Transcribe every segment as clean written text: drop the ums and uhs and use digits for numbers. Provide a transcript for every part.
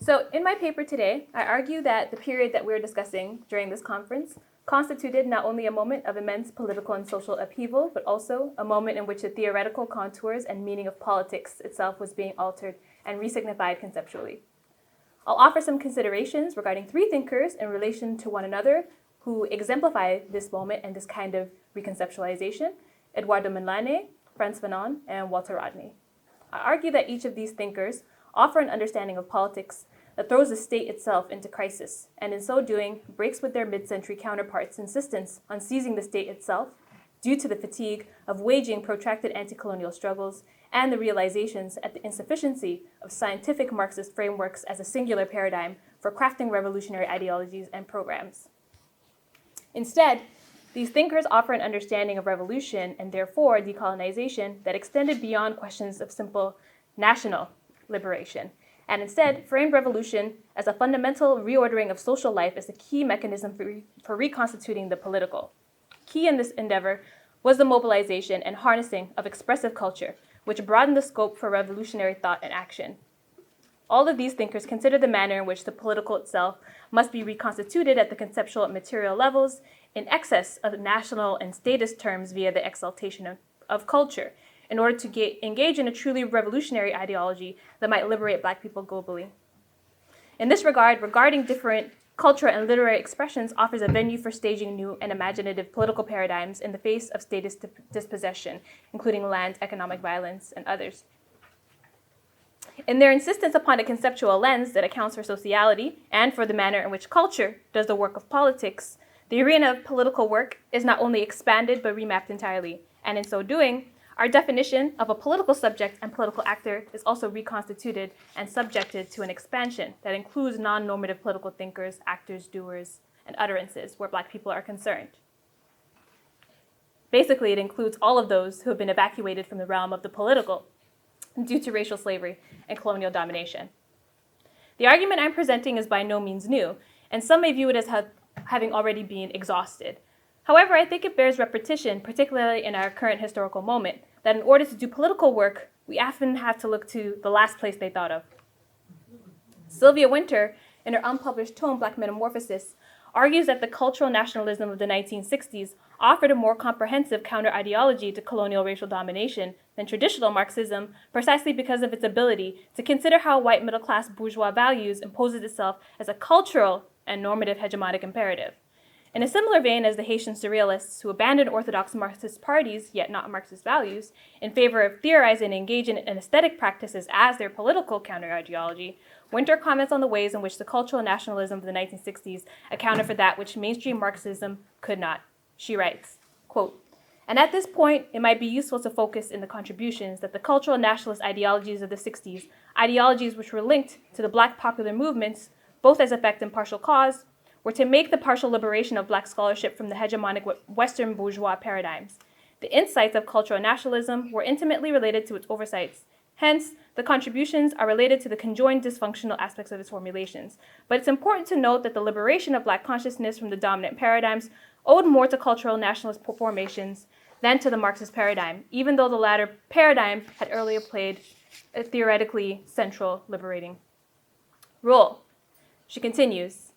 So in my paper today, I argue that the period that we're discussing during this conference constituted not only a moment of immense political and social upheaval, but also a moment in which the theoretical contours and meaning of politics itself was being altered and re-signified conceptually. I'll offer some considerations regarding three thinkers in relation to one another who exemplify this moment and this kind of reconceptualization: Eduardo Mondlane, Frantz Fanon, and Walter Rodney. I argue that each of these thinkers offer an understanding of politics that throws the state itself into crisis, and in so doing, breaks with their mid-century counterparts' insistence on seizing the state itself due to the fatigue of waging protracted anti-colonial struggles and the realizations at the insufficiency of scientific Marxist frameworks as a singular paradigm for crafting revolutionary ideologies and programs. Instead, these thinkers offer an understanding of revolution and therefore decolonization that extended beyond questions of simple national liberation, and instead framed revolution as a fundamental reordering of social life as a key mechanism for reconstituting the political. Key in this endeavor was the mobilization and harnessing of expressive culture, which broadened the scope for revolutionary thought and action. All of these thinkers consider the manner in which the political itself must be reconstituted at the conceptual and material levels in excess of national and statist terms via the exaltation of culture, in order to engage in a truly revolutionary ideology that might liberate Black people globally. In this regard, regarding different cultural and literary expressions offers a venue for staging new and imaginative political paradigms in the face of statist dispossession, including land, economic violence, and others. In their insistence upon a conceptual lens that accounts for sociality and for the manner in which culture does the work of politics, the arena of political work is not only expanded but remapped entirely, and in so doing, our definition of a political subject and political actor is also reconstituted and subjected to an expansion that includes non-normative political thinkers, actors, doers, and utterances where Black people are concerned. Basically, it includes all of those who have been evacuated from the realm of the political due to racial slavery and colonial domination. The argument I'm presenting is by no means new, and some may view it as having already been exhausted. However, I think it bears repetition, particularly in our current historical moment, that in order to do political work, we often have to look to the last place they thought of. Sylvia Wynter, in her unpublished tome, Black Metamorphosis, argues that the cultural nationalism of the 1960s offered a more comprehensive counter-ideology to colonial racial domination than traditional Marxism, precisely because of its ability to consider how white middle-class bourgeois values imposes itself as a cultural and normative hegemonic imperative. In a similar vein as the Haitian surrealists who abandoned orthodox Marxist parties, yet not Marxist values, in favor of theorizing and engaging in aesthetic practices as their political counter-ideology, Wynter comments on the ways in which the cultural nationalism of the 1960s accounted for that which mainstream Marxism could not. She writes, quote, "And at this point, it might be useful to focus in the contributions that the cultural nationalist ideologies of the 60s, ideologies which were linked to the Black popular movements, both as effect and partial cause, were to make the partial liberation of Black scholarship from the hegemonic Western bourgeois paradigms. The insights of cultural nationalism were intimately related to its oversights. Hence, the contributions are related to the conjoined dysfunctional aspects of its formulations. But it's important to note that the liberation of Black consciousness from the dominant paradigms owed more to cultural nationalist formations than to the Marxist paradigm, even though the latter paradigm had earlier played a theoretically central liberating role." She continues,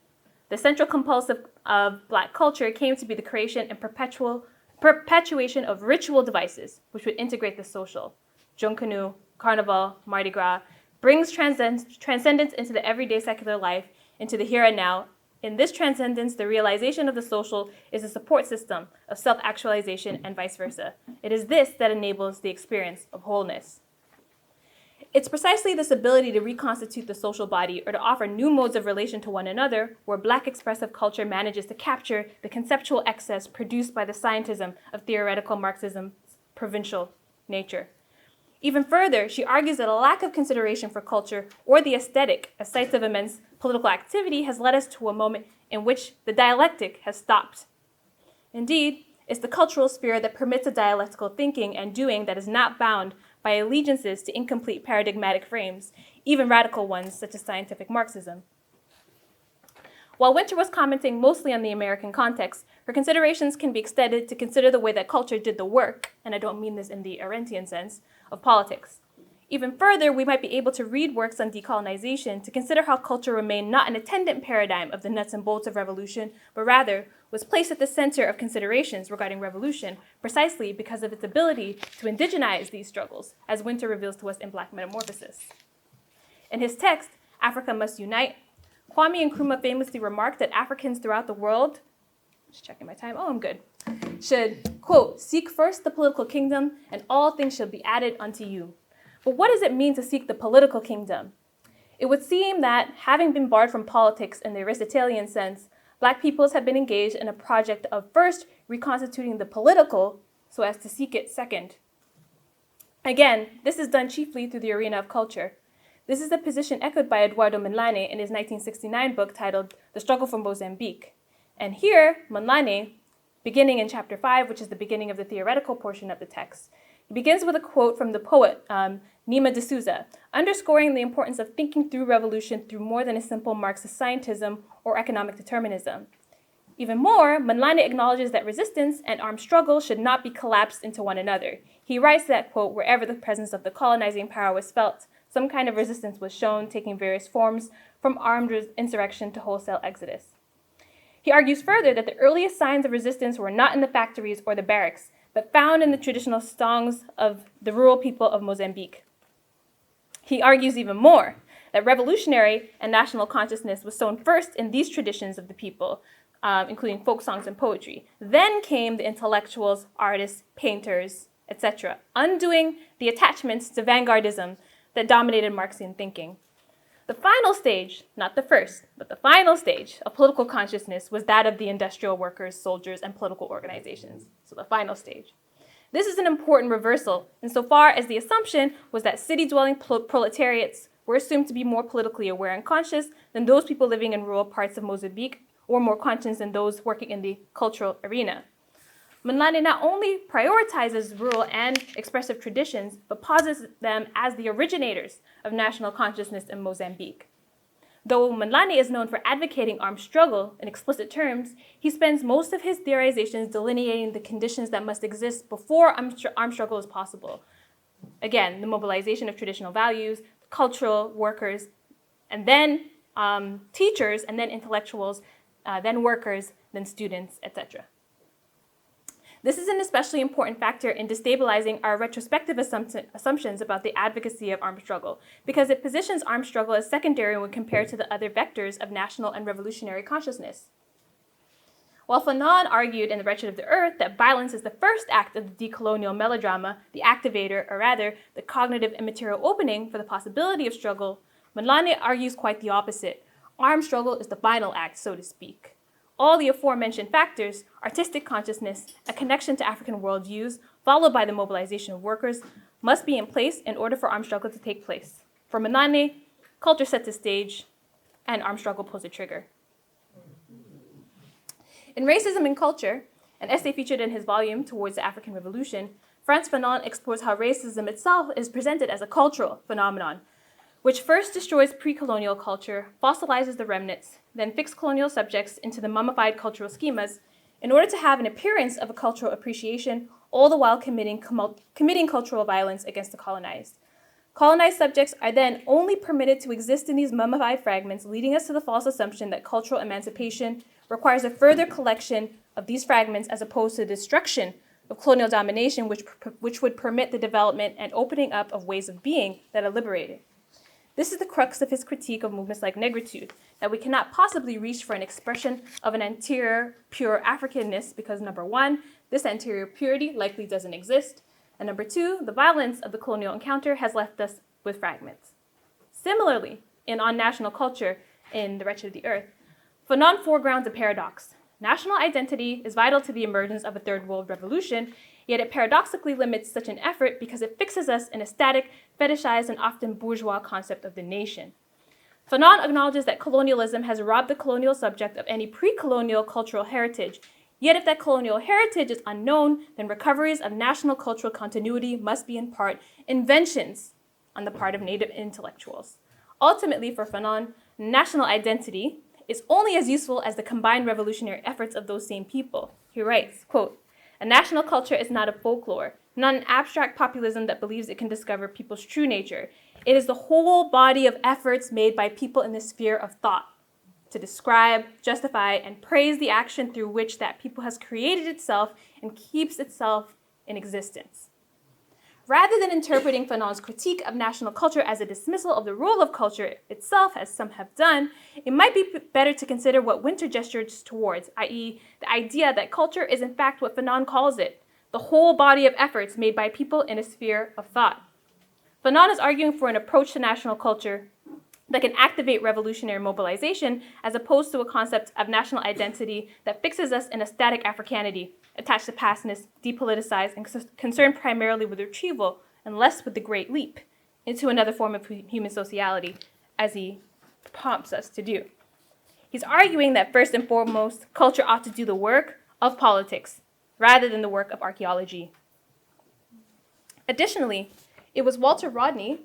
"The central compulsive of Black culture came to be the creation and perpetuation of ritual devices which would integrate the social. Jonkanu, Carnival, Mardi Gras brings transcendence into the everyday secular life, into the here and now. In this transcendence, the realization of the social is a support system of self-actualization and vice versa. It is this that enables the experience of wholeness." It's precisely this ability to reconstitute the social body or to offer new modes of relation to one another where Black expressive culture manages to capture the conceptual excess produced by the scientism of theoretical Marxism's provincial nature. Even further, she argues that a lack of consideration for culture or the aesthetic as sites of immense political activity has led us to a moment in which the dialectic has stopped. Indeed, it's the cultural sphere that permits a dialectical thinking and doing that is not bound by allegiances to incomplete paradigmatic frames, even radical ones such as scientific Marxism. While Wynter was commenting mostly on the American context, her considerations can be extended to consider the way that culture did the work, and I don't mean this in the Arendtian sense, of politics. Even further, we might be able to read works on decolonization to consider how culture remained not an attendant paradigm of the nuts and bolts of revolution, but rather was placed at the center of considerations regarding revolution precisely because of its ability to indigenize these struggles, as Winter reveals to us in Black Metamorphosis. In his text, Africa Must Unite, Kwame Nkrumah famously remarked that Africans throughout the world, just checking my time, I'm good, should, quote, seek first the political kingdom and all things shall be added unto you. But what does it mean to seek the political kingdom? It would seem that, having been barred from politics in the Aristotelian sense, Black peoples have been engaged in a project of first reconstituting the political so as to seek it second. Again, this is done chiefly through the arena of culture. This is the position echoed by Eduardo Mondlane in his 1969 book titled The Struggle for Mozambique. And here, Mondlane, beginning in chapter 5, which is the beginning of the theoretical portion of the text, he begins with a quote from the poet Nima de Souza, underscoring the importance of thinking through revolution through more than a simple Marxist scientism or economic determinism. Even more, Mondlane acknowledges that resistance and armed struggle should not be collapsed into one another. He writes that, quote, wherever the presence of the colonizing power was felt, some kind of resistance was shown, taking various forms from armed insurrection to wholesale exodus. He argues further that the earliest signs of resistance were not in the factories or the barracks, but found in the traditional songs of the rural people of Mozambique. He argues even more that revolutionary and national consciousness was sown first in these traditions of the people, including folk songs and poetry. Then came the intellectuals, artists, painters, etc., undoing the attachments to vanguardism that dominated Marxian thinking. The final stage, not the first, but the final stage of political consciousness was that of the industrial workers, soldiers, and political organizations. So the final stage. This is an important reversal insofar as the assumption was that city-dwelling proletariats were assumed to be more politically aware and conscious than those people living in rural parts of Mozambique, or more conscious than those working in the cultural arena. Mondlane not only prioritizes rural and expressive traditions, but posits them as the originators of national consciousness in Mozambique. Though Mondlane is known for advocating armed struggle in explicit terms, he spends most of his theorizations delineating the conditions that must exist before armed struggle is possible. Again, the mobilization of traditional values, cultural workers, and then teachers, and then intellectuals, then workers, then students, etc. This is an especially important factor in destabilizing our retrospective assumptions about the advocacy of armed struggle, because it positions armed struggle as secondary when compared to the other vectors of national and revolutionary consciousness. While Fanon argued in The Wretched of the Earth that violence is the first act of the decolonial melodrama, the activator, or rather, the cognitive and material opening for the possibility of struggle, Mondlane argues quite the opposite. Armed struggle is the final act, so to speak. All the aforementioned factors, artistic consciousness, a connection to African worldviews, followed by the mobilization of workers, must be in place in order for armed struggle to take place. For Mondlane, culture sets the stage, and armed struggle pulls the trigger. In Racism and Culture, an essay featured in his volume Towards the African Revolution, Frantz Fanon explores how racism itself is presented as a cultural phenomenon, which first destroys pre-colonial culture, fossilizes the remnants, then fixes colonial subjects into the mummified cultural schemas in order to have an appearance of a cultural appreciation, all the while committing cultural violence against the colonized. Colonized subjects are then only permitted to exist in these mummified fragments, leading us to the false assumption that cultural emancipation requires a further collection of these fragments as opposed to the destruction of colonial domination, which would permit the development and opening up of ways of being that are liberated. This is the crux of his critique of movements like negritude, that we cannot possibly reach for an expression of an anterior, pure Africanness because, number one, this anterior purity likely doesn't exist, and number two, the violence of the colonial encounter has left us with fragments. Similarly, in On National Culture, in The Wretched of the Earth, Fanon foregrounds a paradox. National identity is vital to the emergence of a third world revolution, yet it paradoxically limits such an effort because it fixes us in a static, fetishized, and often bourgeois concept of the nation. Fanon acknowledges that colonialism has robbed the colonial subject of any pre-colonial cultural heritage, yet if that colonial heritage is unknown, then recoveries of national cultural continuity must be in part inventions on the part of native intellectuals. Ultimately, for Fanon, national identity is only as useful as the combined revolutionary efforts of those same people. He writes, quote, "A national culture is not a folklore, not an abstract populism that believes it can discover people's true nature. It is the whole body of efforts made by people in the sphere of thought to describe, justify, and praise the action through which that people has created itself and keeps itself in existence. Rather than interpreting Fanon's critique of national culture as a dismissal of the role of culture itself, as some have done, it might be better to consider what Winter gestures towards, i.e., the idea that culture is in fact what Fanon calls it, the whole body of efforts made by people in a sphere of thought. Fanon is arguing for an approach to national culture that can activate revolutionary mobilization as opposed to a concept of national identity that fixes us in a static Africanity, attached to pastness, depoliticized, and concerned primarily with retrieval and less with the great leap into another form of human sociality, as he prompts us to do. He's arguing that first and foremost, culture ought to do the work of politics rather than the work of archaeology. Additionally, it was Walter Rodney,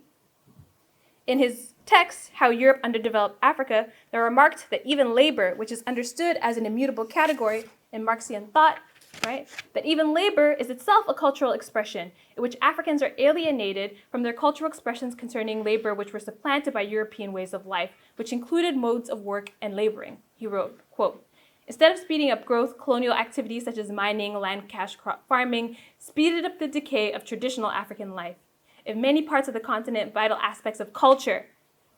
in his text, How Europe Underdeveloped Africa, that remarked that even labor, which is understood as an immutable category in Marxian thought, right, that even labor is itself a cultural expression in which Africans are alienated from their cultural expressions concerning labor which were supplanted by European ways of life, which included modes of work and laboring. He wrote, quote, "Instead of speeding up growth, colonial activities such as mining, land cash crop farming speeded up the decay of traditional African life. In many parts of the continent, vital aspects of culture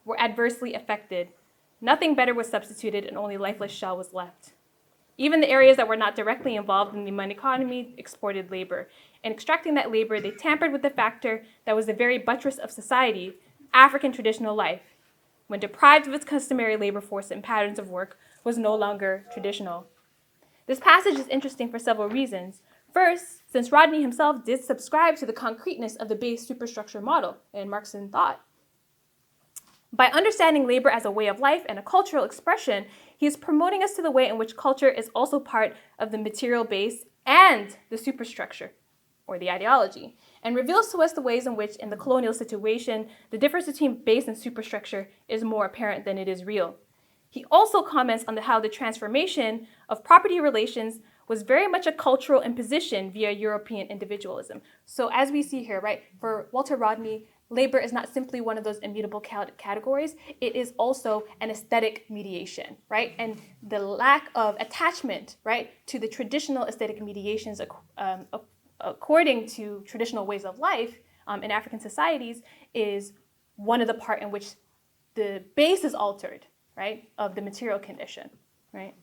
were adversely affected. Nothing better was substituted and only lifeless shell was left. Even the areas that were not directly involved in the money economy exported labor. In extracting that labor, they tampered with the factor that was the very buttress of society, African traditional life. When deprived of its customary labor force and patterns of work, was no longer traditional." This passage is interesting for several reasons. First, since Rodney himself did subscribe to the concreteness of the base superstructure model in Marxian thought. By understanding labor as a way of life and a cultural expression, he is promoting us to the way in which culture is also part of the material base and the superstructure, or the ideology, and reveals to us the ways in which, in the colonial situation, the difference between base and superstructure is more apparent than it is real. He also comments on how the transformation of property relations was very much a cultural imposition via European individualism. So as we see here, right, for Walter Rodney, labor is not simply one of those immutable categories, it is also an aesthetic mediation, right? And the lack of attachment, right, to the traditional aesthetic mediations according to traditional ways of life in African societies is one of the part in which the base is altered, right, of the material condition, right?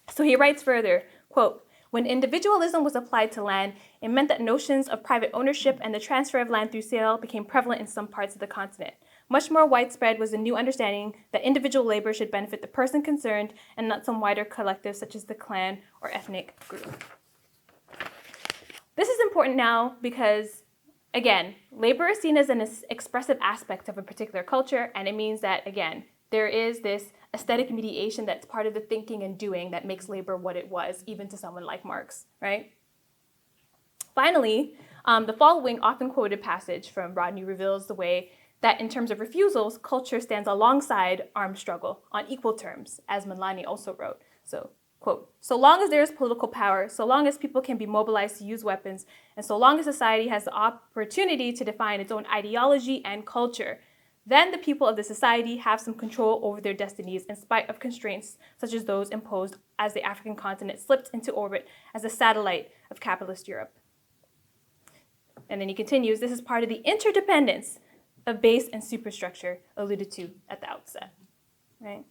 So he writes further, quote, "When individualism was applied to land, it meant that notions of private ownership and the transfer of land through sale became prevalent in some parts of the continent. Much more widespread was the new understanding that individual labor should benefit the person concerned and not some wider collective such as the clan or ethnic group." This is important now because, again, labor is seen as an expressive aspect of a particular culture, and it means that, again, there is this aesthetic mediation that's part of the thinking and doing that makes labor what it was, even to someone like Marx, right? Finally, the following often quoted passage from Rodney reveals the way that in terms of refusals, culture stands alongside armed struggle on equal terms, as Mondlane also wrote. So, quote, "So long as there is political power, so long as people can be mobilized to use weapons, and so long as society has the opportunity to define its own ideology and culture, then the people of the society have some control over their destinies in spite of constraints such as those imposed as the African continent slipped into orbit as a satellite of capitalist Europe." And then he continues, "This is part of the interdependence of base and superstructure alluded to at the outset." Right?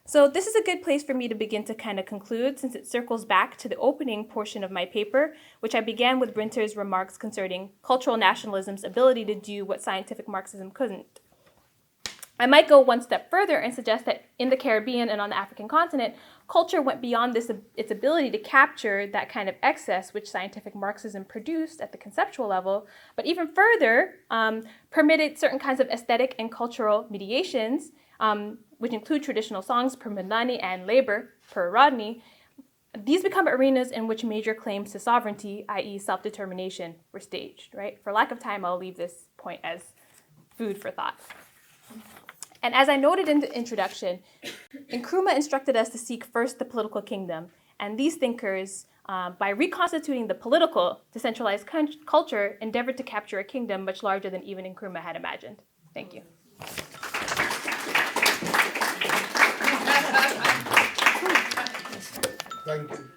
So this is a good place for me to begin to kind of conclude, since it circles back to the opening portion of my paper, which I began with Brinter's remarks concerning cultural nationalism's ability to do what scientific Marxism couldn't. I might go one step further and suggest that in the Caribbean and on the African continent, culture went beyond its ability to capture that kind of excess which scientific Marxism produced at the conceptual level, but even further permitted certain kinds of aesthetic and cultural mediations, which include traditional songs per Mondlane and labor per Rodney. These become arenas in which major claims to sovereignty, i.e. self-determination, were staged, right? For lack of time, I'll leave this point as food for thought. And as I noted in the introduction, Nkrumah instructed us to seek first the political kingdom, And these thinkers, by reconstituting the political decentralized culture, endeavored to capture a kingdom much larger than even Nkrumah had imagined. Thank you. Thank you.